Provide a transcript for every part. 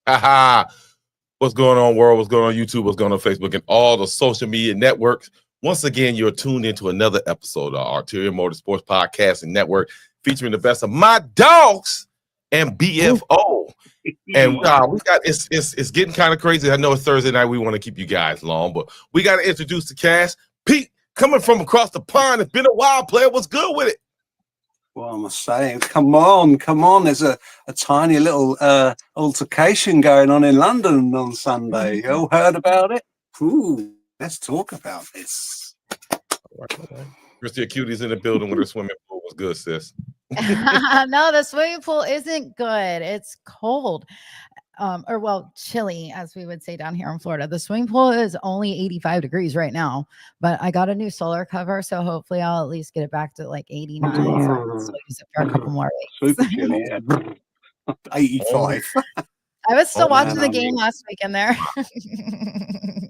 Haha. What's going on, world? What's going on, YouTube? What's going on, Facebook, and all the social media networks? Once again, you're tuned into another episode of Arterial Motorsports Podcast and Network, featuring the best of my dogs and BFO. And we got it's getting kind of crazy. I know it's Thursday night. We want to keep you guys long, but we got to introduce the cast. Pete, coming from across the pond. It's been a while, player. What's good with it? Well, I must say, come on. There's a tiny little altercation going on in London on Sunday. You all heard about it? Ooh, let's talk about this. All right. Christy Acutie's in the building with her swimming pool. What's good, sis? No, the swimming pool isn't good. It's cold. Chilly, as we would say down here in Florida. The swimming pool is only 85 degrees right now, but I got a new solar cover, so hopefully I'll at least get it back to like 89. So I can still use it for a couple more weeks. Super chilly, yeah. 85. I was still watching the game last week in there.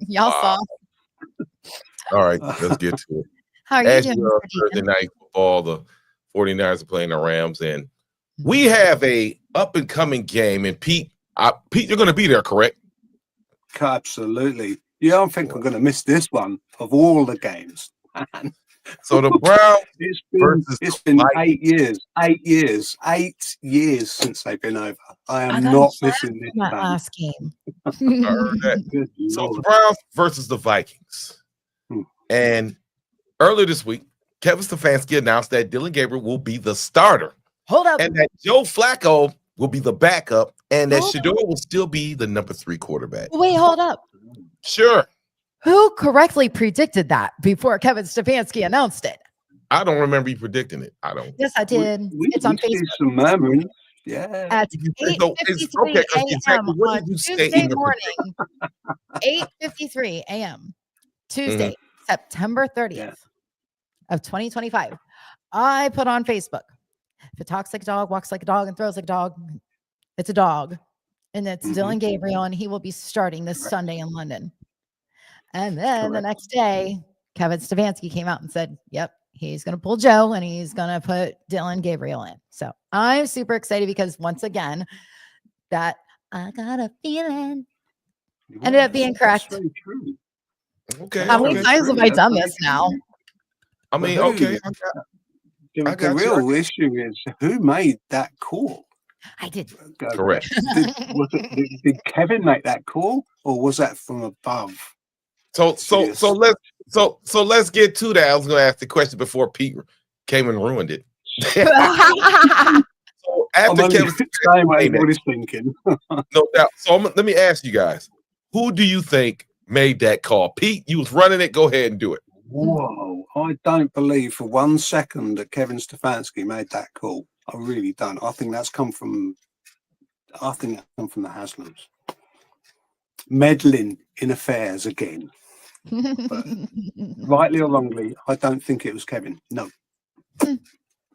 Y'all saw. All right, let's get to it. How are you doing? Thursday night football, the 49ers are playing the Rams, and we have a up-and-coming game, and Pete, you're going to be there, correct? Absolutely. Yeah, I think I'm going to miss this one of all the games. So the Browns, it's been 8 years. 8 years. 8 years since they've been over. I am not missing this last game. So the Browns versus the Vikings. And earlier this week, Kevin Stefanski announced that Dillon Gabriel will be the starter. Hold up. And that Joe Flacco will be the backup, and that Shador will still be the number 3 quarterback. Wait, hold up. Sure. Who correctly predicted that before Kevin Stefanski announced it? I don't remember you predicting it. I don't. Yes, I did. It's on Facebook. Some memories. Yeah. At 8:53 a.m. on Tuesday morning. 8:53 a.m. Tuesday, September 30th of 2025. I put on Facebook. If it talks like a dog, walks like a dog, and throws like a dog, it's a dog. And it's Dillon Gabriel, and he will be starting this Sunday in London. And then the next day, Kevin Stefanski came out and said, yep, he's going to pull Joe, and he's going to put Dillon Gabriel in. So I'm super excited because, once again, that I got a feeling ended up being correct. That's very true. Okay. How many times have I done this now? I mean, okay. The real issue is who made that call. I did. Correct. Did Kevin make that call, or was that from above? So let's get to that. I was going to ask the question before Pete came and ruined it. So after Kevin what he's thinking. No doubt. So let me ask you guys, who do you think made that call? Pete, you was running it. Go ahead and do it. Whoa, I don't believe for 1 second that Kevin Stefanski made that call. I really don't. I think that's come from the Haslams. Meddling in affairs again. But rightly or wrongly, I don't think it was Kevin. No.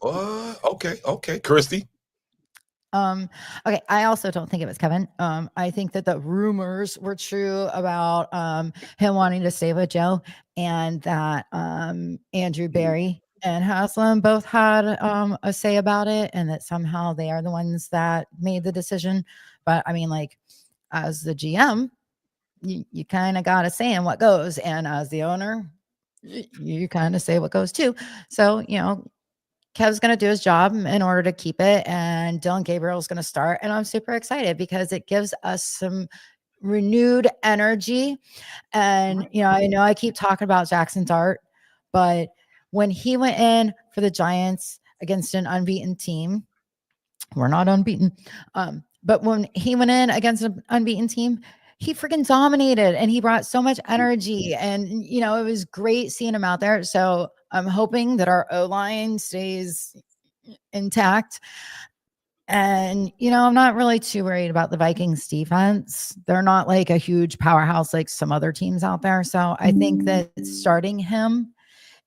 Okay. Christy? Okay, I also don't think it was Kevin. I think that the rumors were true about him wanting to stay with Joe, and that Andrew Berry and Haslam both had a say about it, and that somehow they are the ones that made the decision. But I mean, like, as the GM, you kind of got to say in what goes, and as the owner, you kind of say what goes too. So, Kev's going to do his job in order to keep it, and Dillon Gabriel is going to start. And I'm super excited because it gives us some renewed energy. And, I know I keep talking about Jackson Dart, but when he went in for the Giants against an unbeaten team, we're not unbeaten. But when he went in against an unbeaten team, he freaking dominated, and he brought so much energy, and, it was great seeing him out there. So I'm hoping that our O-line stays intact. And, I'm not really too worried about the Vikings defense. They're not like a huge powerhouse like some other teams out there. So I think that starting him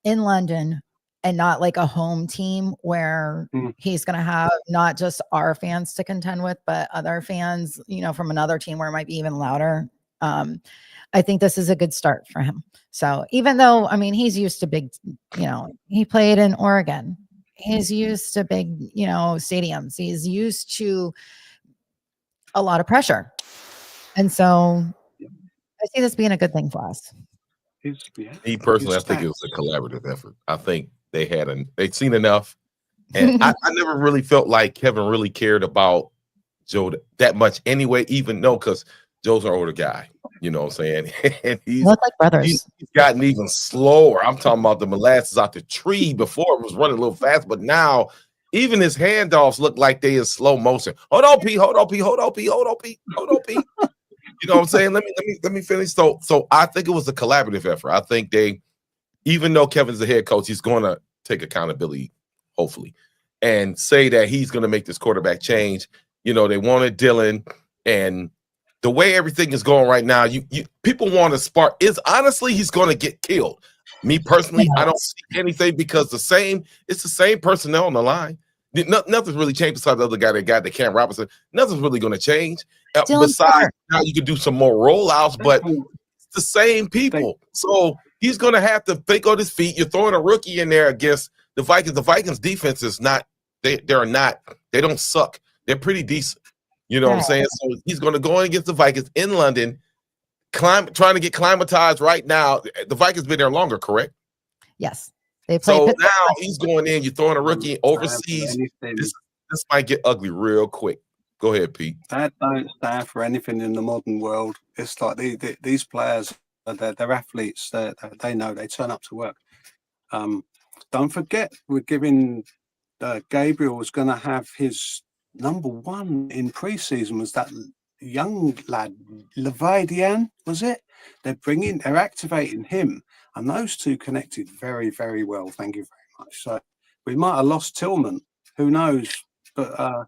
in London, and not like a home team where he's going to have not just our fans to contend with, but other fans, from another team where it might be even louder. I think this is a good start for him. So even though, he's used to big, he played in Oregon. He's used to big, stadiums. He's used to a lot of pressure. And so I see this being a good thing for us. Me personally, I think it was a collaborative effort. I think they'd seen enough. And I never really felt like Kevin really cared about Joe that much anyway, even though because Joe's an older guy, you know what I'm saying? And he's Look like brothers. He's gotten even slower. I'm talking about the molasses out the tree. Before it was running a little fast, but now even his handoffs look like they in slow motion. Hold on, Pete. Hold on, Pete. Hold on, Pete. Hold on, Pete. Hold on, Pete. You know what I'm saying? Let me finish. So I think it was a collaborative effort. I think even though Kevin's the head coach, he's going to take accountability, hopefully, and say that he's going to make this quarterback change. You know, they wanted Dillion, and the way everything is going right now, people want to spark. Honestly, he's going to get killed. Me personally, I don't see anything because it's the same personnel on the line. Nothing's really changed besides the other guy they got, the Cam Robinson. Nothing's really going to change. Besides, now you can do some more rollouts, but it's the same people. So he's going to have to think on his feet. You're throwing a rookie in there against the Vikings. The Vikings defense is not. They don't suck. They're pretty decent. You know what I'm saying? So he's going to go in against the Vikings in London, trying to get climatized right now. The Vikings been there longer, correct? Yes. They so now he's going in. You're throwing a rookie overseas. This might get ugly real quick. Go ahead, Pete. That don't stand for anything in the modern world. It's like these players, they're athletes. They know they turn up to work. Don't forget, we're giving Gabriel was going to have his number one in preseason was that young lad, Dillion, was it? They're activating him, and those two connected very, very well. Thank you very much. So we might have lost Tillman, who knows? But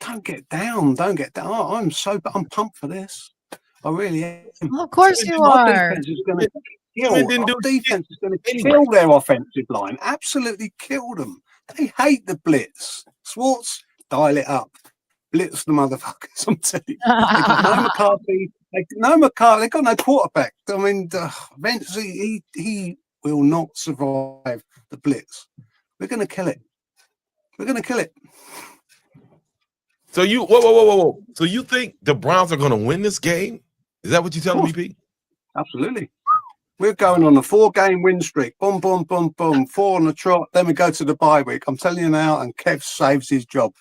don't get down. Don't get down. I'm pumped for this. I really am. Well, of course you are. Defense is going to kill their offensive line. Absolutely kill them. They hate the blitz. Swartz, dial it up. Blitz the motherfuckers. I'm telling you. They got no McCarthy. They got no quarterback. I mean, Vance, he will not survive the blitz. We're going to kill it. We're going to kill it. So whoa. So you think the Browns are going to win this game? Is that what you're telling me, Pete? Absolutely. We're going on a 4-game win streak. Boom, boom, boom, boom. 4 on the trot. Then we go to the bye week. I'm telling you now, and Kev saves his job.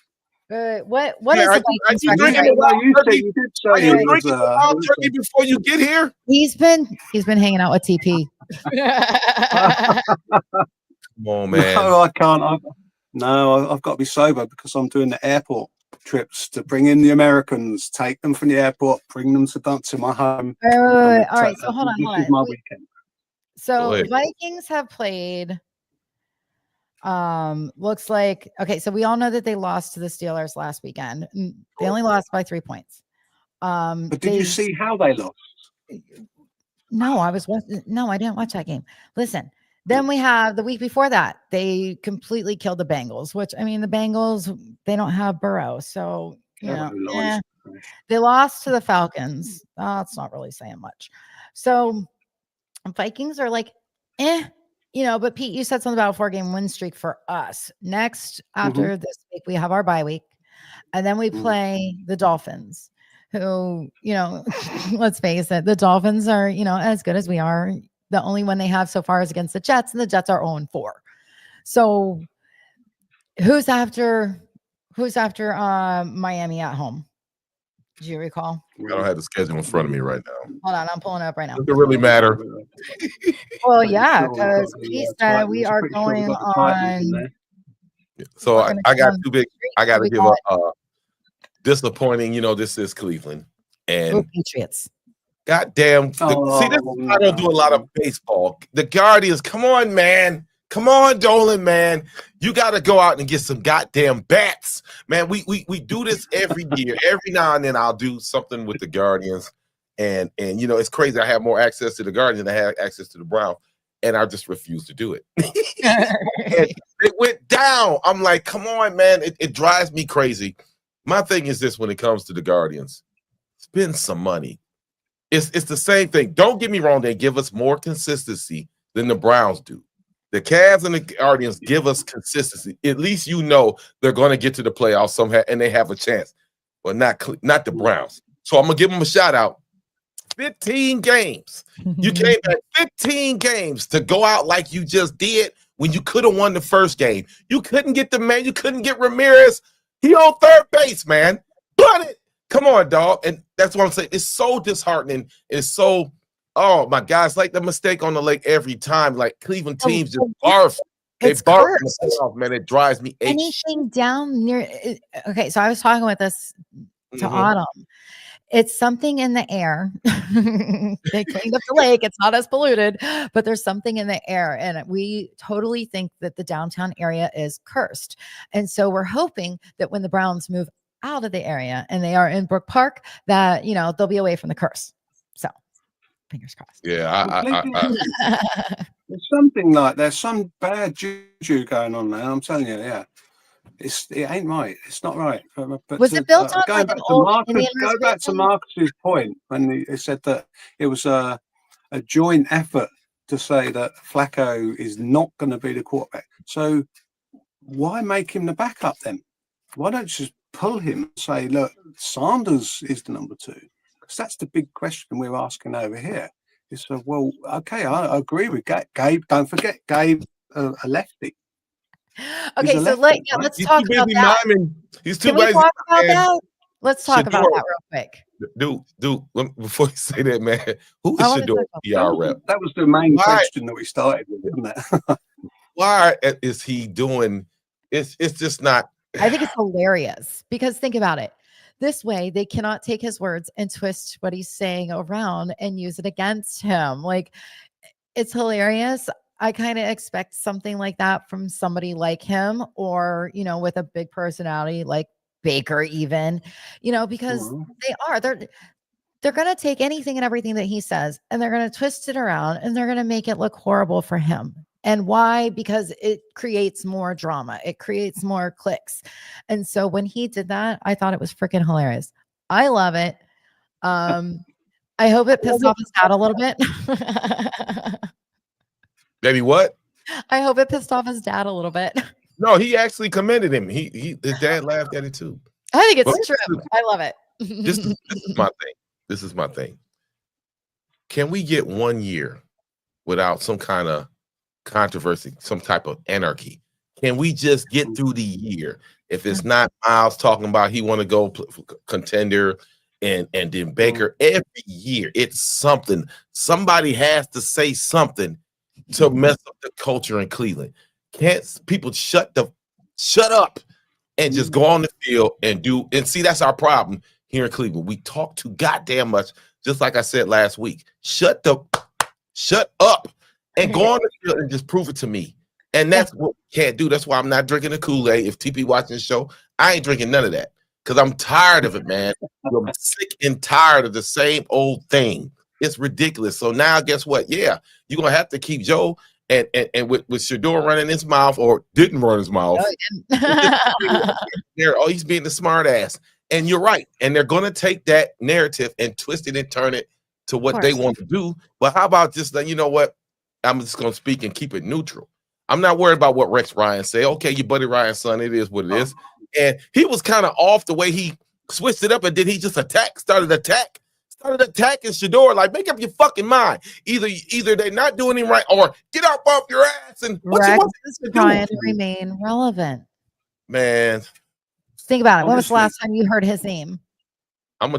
What is the Vikings record? You drinking wild turkey before you get here? He's been hanging out with TP. Come on, man. No, I can't. I've got to be sober because I'm doing the airport trips to bring in the Americans, take them from the airport, bring them to my home. Wait. All right, so hold on. This is my weekend. So Vikings have played. Looks like okay. So we all know that they lost to the Steelers last weekend. They only lost by 3 points. But did you see how they lost? No, I didn't watch that game. Listen. Then we have the week before that, they completely killed the Bengals, which I mean, the Bengals, they don't have Burrow. So, they lost to the Falcons. That's not really saying much. So Vikings are like, but Pete, you said something about a 4-game win streak for us. Next, after this week, we have our bye week. And then we play the Dolphins, who, let's face it, the Dolphins are, as good as we are. The only one they have so far is against the Jets, and the Jets are 0-4. So who's after Miami at home? Do you recall? I don't have the schedule in front of me right now. Hold on, I'm pulling it up right now. Does it really matter? Well, yeah, because he said we are going on. So I got too big. I got to give a disappointing. This is Cleveland and Patriots. Goddamn. I don't do a lot of baseball. The Guardians, come on, man. Come on, Dolan, man. You got to go out and get some goddamn bats. Man, we do this every year. Every now and then I'll do something with the Guardians. And it's crazy. I have more access to the Guardians than I have access to the Browns. And I just refuse to do it. And it went down. I'm like, come on, man. It drives me crazy. My thing is this when it comes to the Guardians. Spend some money. It's the same thing. Don't get me wrong. They give us more consistency than the Browns do. The Cavs and the Guardians give us consistency. At least they're going to get to the playoffs somehow, and they have a chance. But not the Browns. So I'm gonna give him a shout out. 15 games. You came back 15 games to go out like you just did when you could have won the first game. You couldn't get the man, you couldn't get Ramirez. He on third base, man. Bunt it. Come on, dog. And that's what I'm saying. It's so disheartening. It's so, oh my God, it's like the mistake on the lake every time. Like Cleveland teams just barf. They It's barf in cursed. the playoff, man. It drives me ape shit. Anything down near. Okay, so I was talking with this to Mhm. Autumn. It's something in the air. They cleaned up the lake. It's not as polluted, but there's something in the air. And we totally think that the downtown area is cursed. And so we're hoping that when the Browns move out of the area and they are in Brook Park, that, you know, they'll be away from the curse. So fingers crossed. Yeah, There's something like there's some bad juju going on there. I'm telling you, yeah. It ain't right. It's not right. But Was it built on going like back an to old Marcus, Indian go back to reservation? Marcus's point when he said that it was a joint effort to say that Flacco is not going to be the quarterback. So why make him the backup then? Why don't you just pull him and say, look, Sanders is the number 2? Because that's the big question we're asking over here. Is well, okay, I agree with Gabe. Don't forget Gabe, a lefty. Okay, He's a so lefty, right? let's he's talk too about busy that. miming. He's too Can we busy. talk about man. that? Let's talk about Shador. that real quick. Dude, before you say that, man, who I is wanna Shador talk about PR rep? That was the main Why? question that we started with, wasn't it? Why is he doing? It's just not. I think it's hilarious because think about it. This way, they cannot take his words and twist what he's saying around and use it against him. Like, it's hilarious. I kind of expect something like that from somebody like him, or, you know, with a big personality like Baker, even, you know, because Mhm. they're going to take anything and everything that he says and they're going to twist it around and they're going to make it look horrible for him. And why? Because it creates more drama. It creates more clicks. And so when he did that, I thought it was freaking hilarious. I love it. I hope it pissed off his dad a little bit. Baby, what? I hope it pissed off his dad a little bit. No, he actually commended him. His dad laughed at it too. I think it's But true. I love it. this is my thing. This is my thing. Can we get 1 year without some kind of controversy, some type of anarchy? Can we just get through the year? If it's not Miles talking about he want to go contender and then Baker, every year it's something. Somebody has to say something to mess up the culture in Cleveland. Can't people shut up and just go on the field and see, that's our problem here in Cleveland. We talk too goddamn much, just like I said last week. Shut up and go on the field and just prove it to me. And that's what we can't do. That's why I'm not drinking the Kool-Aid. If TP watching the show, I ain't drinking none of that because I'm tired of it, man. I'm sick and tired of the same old thing. It's ridiculous. So now, guess what? Yeah, you're gonna have to keep Joe and with Shador running his mouth, or didn't run his mouth. He's being the smart ass. And you're right. And they're gonna take that narrative and twist it and turn it to what they want to do. But how about just you know what? I'm just gonna speak and keep it neutral. I'm not worried about what Rex Ryan say. Okay, your buddy Ryan's son, it is what it is. And he was kind of off the way he switched it up, and then he just started attacking Shador. Like, make up your fucking mind. Either they're not doing him right, or get up off your ass and what you want is trying to remain relevant. Man, think about it. When was the last time you heard his name? All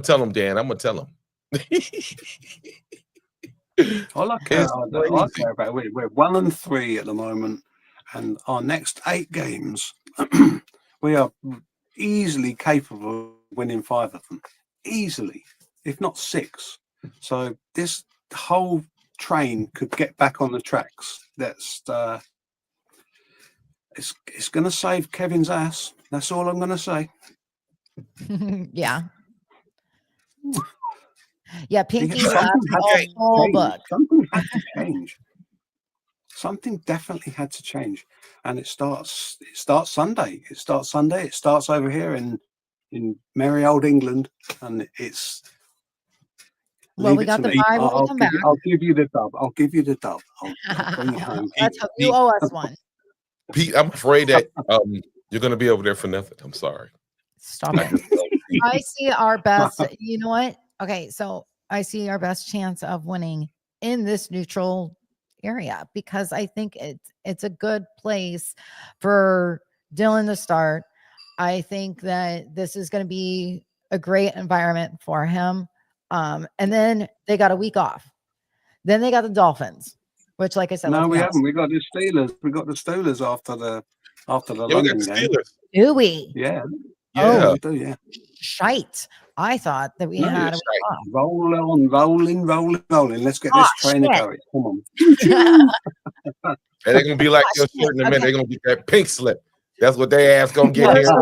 I care about, we're 1-3 at the moment, and our next 8 games, we are easily capable of winning 5 of them, easily, if not 6. So this whole train could get back on the tracks. That's it's going to save Kevin's ass. That's all I'm going to say. Yeah. Yeah, Pinky Something had to change. Something definitely had to change, and it starts Sunday. It starts over here in merry old England, and it's. Well, we got the bye when we come back. I'll give you the dub. I'll bring it home. You owe us one. Pete, I'm afraid that you're going to be over there for nothing. I'm sorry. Stop it. I see our best. You know what? Okay, so I see our best chance of winning in this neutral area because I think it's a good place for Dillion to start. I think that this is going to be a great environment for him. And then they got a week off. Then they got the Dolphins, which, like I said, No, we honest, haven't. We got the Steelers. We got the Steelers after the Yeah, we got London the game. Steelers. do we? Yeah. Yeah. We do, yeah. Shite. I thought that we No, had a shite. week off. Roll on, rolling. Let's get Oh, this trainer shit. going. Come on. And they're gonna be like your shirt in a minute. They're gonna get that pink slip. That's what they ass gonna get here. You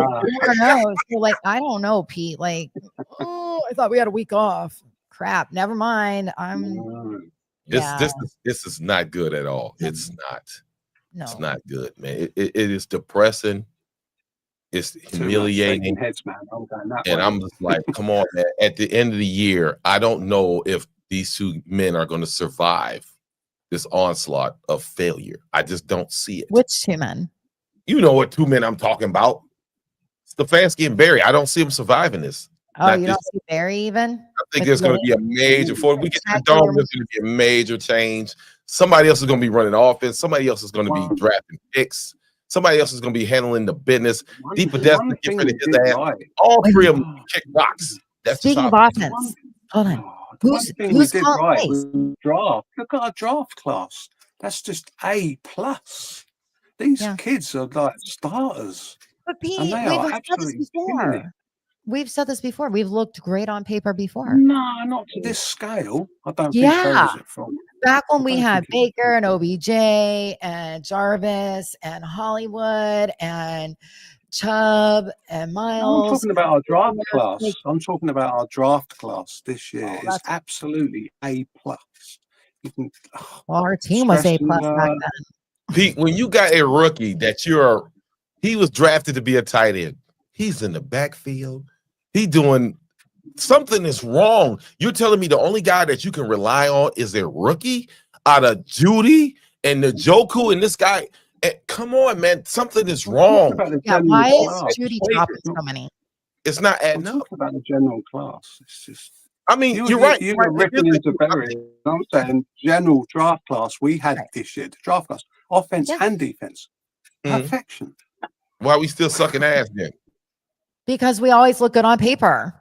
never know. So, like, I don't know, Pete. Like, oh, I thought we had a week off. Crap. Never mind. This is not good at all. It's not. No. It's not good, man. It is depressing. It's humiliating. Heads, man. I'm going that And way. I'm just like, come on, man. At the end of the year, I don't know if these two men are going to survive this onslaught of failure. I just don't see it. Which two men? You know what two men I'm talking about. Stefanski and Barry. I don't see them surviving this. Oh, Not you this- don't see Barry even? I think With there's going to Dillion? be a major, before we get to the Exactly. Dome, there's going to be a major change. Somebody else is going to be running offense. Somebody else is going to be drafting picks. Somebody else is going to be handling the business. Deep Podesta, get rid of his ass. Right. All three of them kick rocks. That's just Speaking of how offense, hold on. The one Who's thing we did calling right plays? was draft. Look at our draft class. That's just A+. These Yeah. kids are like starters. But Pete, And they we've are said this absolutely killing it. before. We've said this before. We've looked great on paper before. No, not to this scale. I don't Yeah. think so, is it from? Back when we don't had think Baker and OBJ and Jarvis and Hollywood and Chubb and No, I'm Miles. talking about our draft Like- class. I'm talking about our draft class this year. Oh, It's that's- absolutely A+. You can, Well, our team was A+ back Stressing, then. Pete, when you got a rookie that he was drafted to be a tight end. He's in the backfield. He doing something is wrong. You're telling me the only guy that you can rely on is a rookie out of Judy and the Joku and this guy. Come on, man. Something is I'm wrong. talking about the Yeah, general why class. is Judy dropping so many? It's not I'm adding up. talking about the general class. It's just I mean, you're right. You You're were right. ripping into Berry. I'm saying general draft class we had Right. this year. The draft class, offense Yeah. and defense, Mhm. perfection. Why we still sucking ass then? Because we always look good on paper.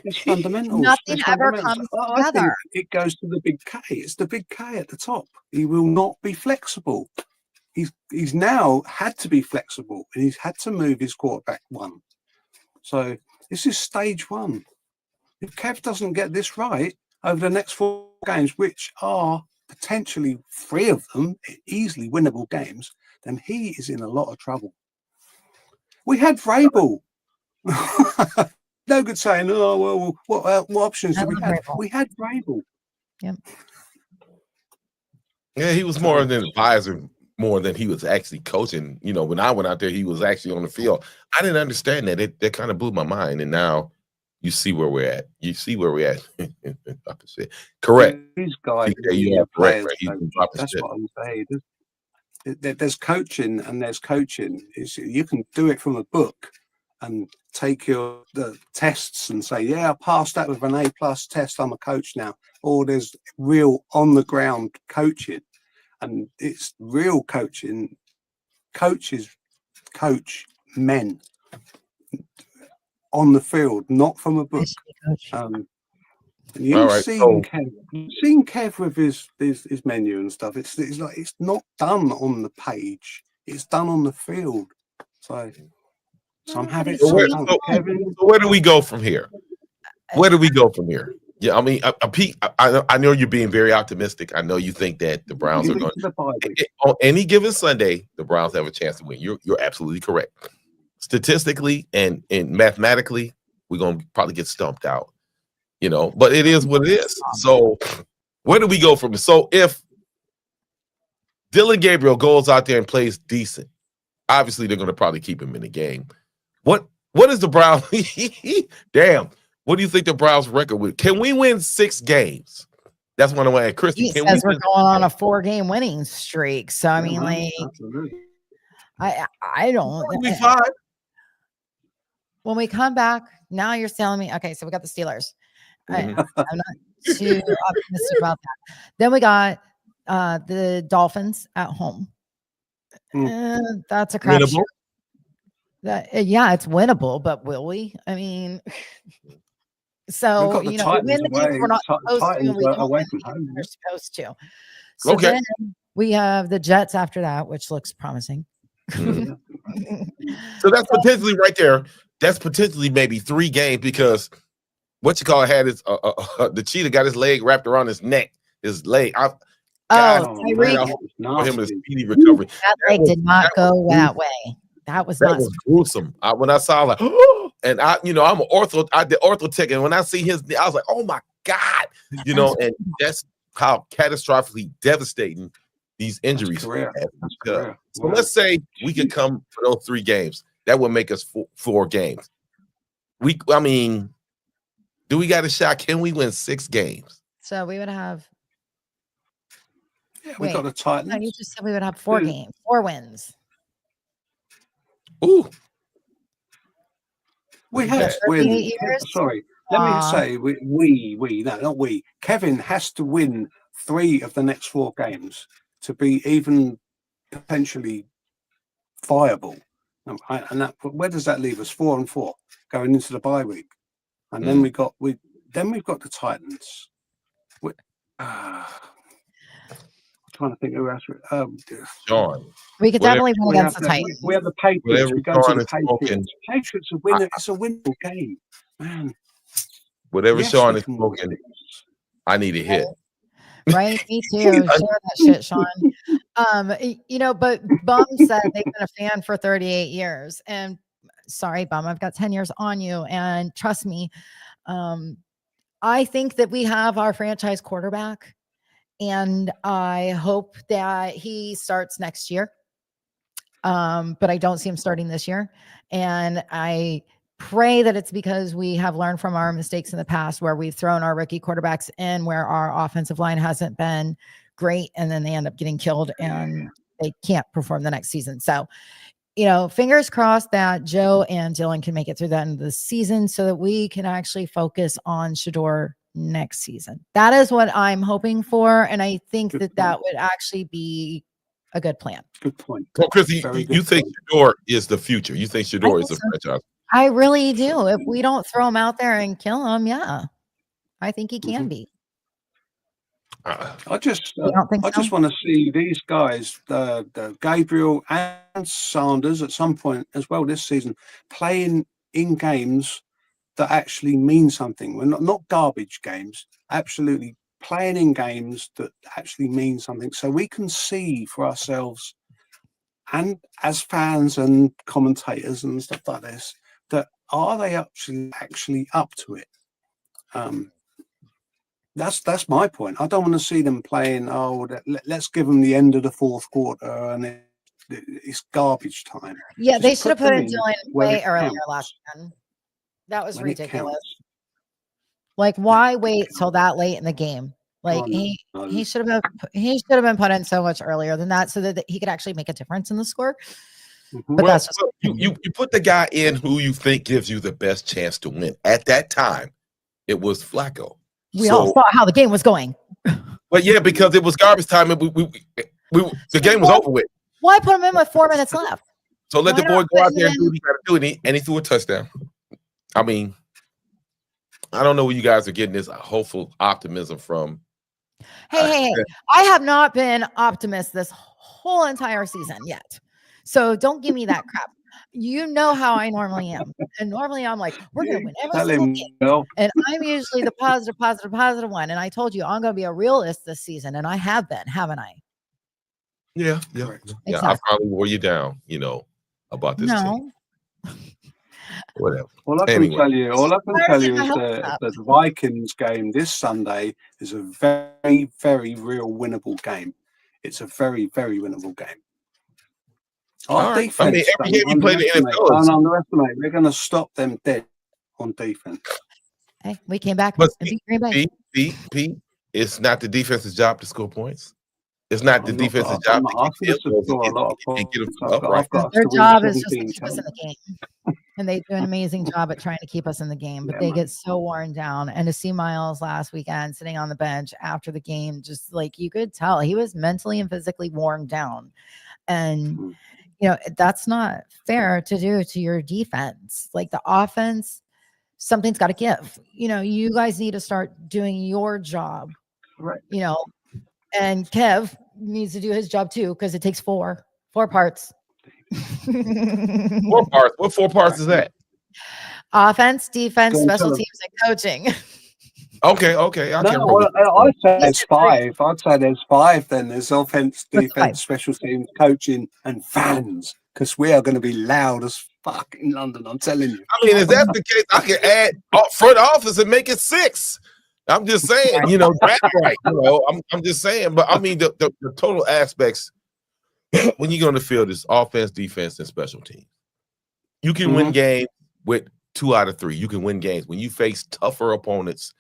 It's fundamentals. Nothing It's ever fundamentals. comes I think together. it goes to the big K. It's the big K at the top. He will not be flexible. He's now had to be flexible, and he's had to move his quarterback one. So this is stage one. If Kev doesn't get this right over the next 4 games, which are potentially 3 of them easily winnable games, then he is in a lot of trouble. We had Vrabel. No good saying, oh, well, what options I did we love have? Vrabel. We had Vrabel. Yeah, he was more of an advisor more than he was actually coaching. You know, when I went out there, he was actually on the field. I didn't understand that. That kind of blew my mind. And now you see where we're at. You see where we're at. Correct. These guys, Yeah, you are correct. Right? He's so been dropping that's shit. what I'm saying. There's coaching and there's coaching. You can do it from a book and take the tests and say, yeah, I passed that with an A+ test. I'm a coach now. Or there's real on the ground coaching, and it's real coaching. Coaches coach men on the field, not from a book. And you've All right, seen Kev with his menu and stuff. It's like it's not done on the page. It's done on the field. So I'm having So where, Kevin. so where do we go from here? Where do we go from here? Yeah, I mean, Pete, I know you're being very optimistic. I know you think that the Browns are going to on any given Sunday, the Browns have a chance to win. You're absolutely correct. Statistically and mathematically, we're going to probably get stumped out. You know, but it is what it is. So where do we go from it? So if Dillon Gabriel goes out there and plays decent, obviously they're going to probably keep him in the game. What is the Browns? Damn. What do you think the Browns record with? Can we win 6 games? That's what I want to ask Christy. He Can says we we're going on a 4-game winning streak. So I mean, like, I don't. we 5? When we come back Now you're telling me, okay, so we got the Steelers. Mhm. I'm not too optimistic about that. Then we got the Dolphins at home. That's a crapshoot. Winnable. Yeah, it's winnable, but will we? I mean, so We've got the we Titans win the games away. we're not supposed to, Titans and we are don't away win from the games home. we're supposed to. So Okay. then we have the Jets after that, which looks promising. Mhm. So that's potentially right there. That's potentially maybe 3 games because what you call had his the cheetah got his leg wrapped around his neck, his leg. Oh, man, Tyreek, that was For him a nasty. speedy recovery. that leg did not go that way. That was That not. was gruesome. When I saw like, and I'm an ortho. I did ortho tech, and when I see his, I was like, oh my god, and that's how catastrophically devastating these injuries. Career. That's are. career. So let's say we could come for those 3 games. That would make us 4 games. I mean, do we got a shot? Can we win 6 games? So we would have. Yeah, we got the Titans. No, you just said we would have 4 games, 4 wins. Ooh. We have to win. years? Sorry, let me say not we. Kevin has to win 3 of the next 4 games to be even potentially viable. And that, where does that leave us? 4-4 going into the bye week, and then we've got the Titans. Trying to think who else. Sean. We could definitely win against the Titans. We have the Patriots. We go to the Patriots. Patriots are winning. It's a winnable game, man. Whatever Sean is smoking, I need a hit. Right, me too. Share that shit, Sean. But Bum said they've been a fan for 38 years, and sorry, Bum, I've got 10 years on you, and trust me, I think that we have our franchise quarterback. And I hope that he starts next year. But I don't see him starting this year. And I pray that it's because we have learned from our mistakes in the past where we've thrown our rookie quarterbacks in where our offensive line hasn't been great. And then they end up getting killed and they can't perform the next season. So, fingers crossed that Joe and Dillion can make it through the end of the season so that we can actually focus on Shedeur next season. That is what I'm hoping for, and I think that would actually be a good plan. Good point. So, Chrissy, you think Shedeur is the future? You think Shedeur is the franchise? I really do. If we don't throw him out there and kill him, yeah, I think he can be. I just want to see these guys, the Gabriel and Sanders, at some point as well this season, playing in games that actually mean something. We're not garbage games, absolutely playing in games that actually mean something, so we can see for ourselves and as fans and commentators and stuff like this, that are they actually up to it? That's my point. I don't want to see them playing, let's give them the end of the 4th quarter and it's garbage time. Yeah, they should have put in Dillion way earlier last season. That was ridiculous. Like, why wait till that late in the game? Like, he should have been put in so much earlier than that, so that he could actually make a difference in the score. But that's just you put the guy in who you think gives you the best chance to win. At that time, it was Flacco. We all saw how the game was going. But yeah, because it was garbage time, and the game was over with. Why put him in with 4 minutes left? So let the boy go out there and do what he got to do, and he threw a touchdown. I mean, I don't know where you guys are getting this hopeful optimism from. Hey, I have not been optimist this whole entire season yet. So don't give me that crap. You know how I normally am. And normally I'm like, we're going to win every single game. And I'm usually the positive one. And I told you I'm going to be a realist this season. And I have been, haven't I? Yeah. Exactly. I probably wore you down, about this team. Whatever. All I can tell you is that the Vikings game this Sunday is a very, very real winnable game. It's a very, very winnable game. Our defense, I mean, every game you play the NFL. Don't underestimate. We're going to stop them dead on defense. Hey, we came back. But Pete, it's not the defense's job to score points. It's not the defense's job to get their job is just to keep us in the game. and they do an amazing job at trying to keep us in the game, but Yeah, they man. get so worn down. And to see Miles last weekend sitting on the bench after the game, just like you could tell he was mentally and physically worn down. And Mhm. that's not fair to do to your defense. Like the offense, something's got to give. You guys need to start doing your job. Right. And Kev needs to do his job too, because it takes four parts. 4 parts. What 4 parts is that? Offense, defense, Go and special tell teams, and coaching. Okay. I No, can't well, remember. I'd say You there's said three. 5. I'd say there's 5 then. There's offense, What's the 5? defense, special teams, coaching, and fans. Because we are going to be loud as fuck in London, I'm telling you. I mean, if that's the case, I can add front office and make it 6. I'm just saying, that's right. I'm just saying, but I mean the total aspects when you go on the field is offense, defense, and special teams. You can win games with 2 out of 3. You can win games when you face tougher opponents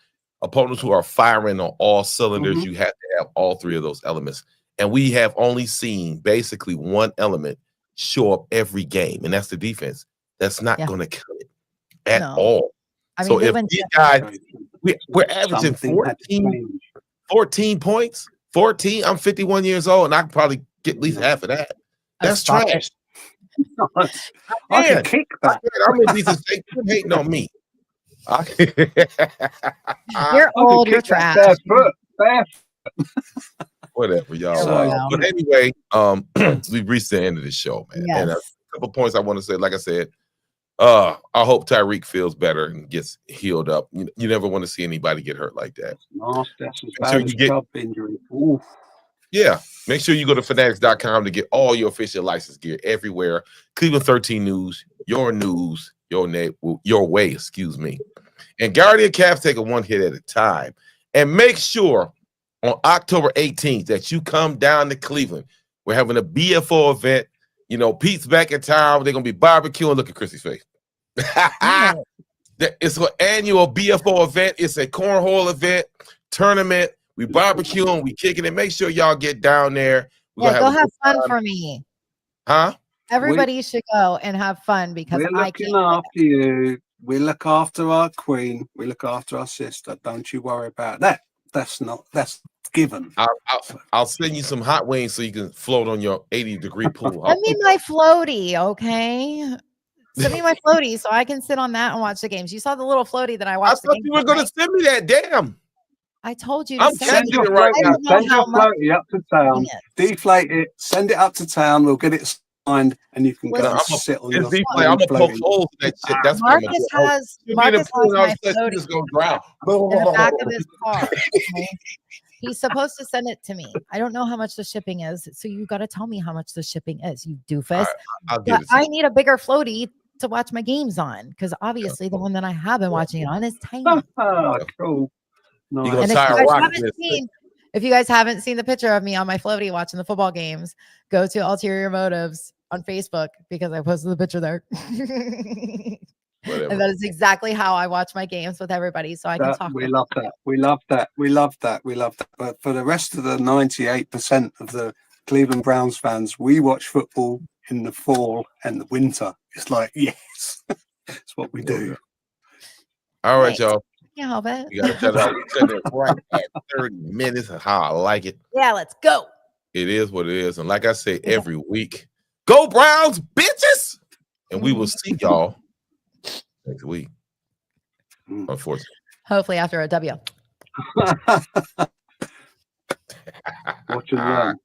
who are firing on all cylinders. You have to have all 3 of those elements, and we have only seen basically one element show up every game, and that's the defense. That's not going to cut it at all. I mean, so if these guys, we're averaging 14 points. 14. I'm 51 years old, and I can probably get at least half of that. That's trash. I can kick that. I'm in decent state. You're hating on me. You're old. You're trash. Whatever, y'all. So, but anyway, we've reached the end of the show, man. Yes. And a couple points I want to say. Like I said, I hope Tyreek feels better and gets healed up. You never want to see anybody get hurt like that. That's as bad as club injury. Ooh. Yeah. Make sure you go to fanatics.com to get all your official license gear everywhere. Cleveland 13 News, your way, excuse me. And Guardian Caps take it one hit at a time. And make sure on October 18th that you come down to Cleveland. We're having a BFO event. Pete's back in town. They're going to be barbecuing. Look at Chrissy's face. It's an annual BFO event. It's a cornhole event, tournament. We barbecuing, we kicking it. Make sure y'all get down there. Go have fun for me. Huh? Everybody should go and have fun because we're looking after you. We look after our queen. We look after our sister. Don't you worry about that. That's given. I'll send you some hot wings so you can float on your 80-degree pool. Send me my floaty, okay? Send me my floaty so I can sit on that and watch the games. You saw the little floaty that I watched. I thought you were going to send me that. Damn. I told you to I'm send sending it right now. Send your floaty up to town. Deflate it. Send it up to town. We'll get it signed, and you can go and sit on your floaty. I'm gonna poke holes in that shit. That's Marcus has my floaty just gonna drown in the back of his car. Okay? He's supposed to send it to me. I don't know how much the shipping is, so you got to tell me how much the shipping is, you doofus. I'll get it. I need a bigger floaty to watch my games on because obviously the one that I have been watching it on is tiny. Cool. No. And if you guys haven't seen the picture of me on my floaty watching the football games, go to Ulterior Motives on Facebook because I posted the picture there. And that is exactly how I watch my games with everybody. So I can talk. We love that. We love that. We love that. We love that. But for the rest of the 98% of the Cleveland Browns fans, we watch football in the fall and the winter. It's like, yes, it's what we do. All right, y'all. Yeah, I'll bet. You got to shut up. Send it right at 30 minutes of how I like it. Yeah, let's go. It is what it is. And like I say every week, go Browns, bitches. And we will see y'all next week. Unfortunately. Hopefully after a W. Watch and learn.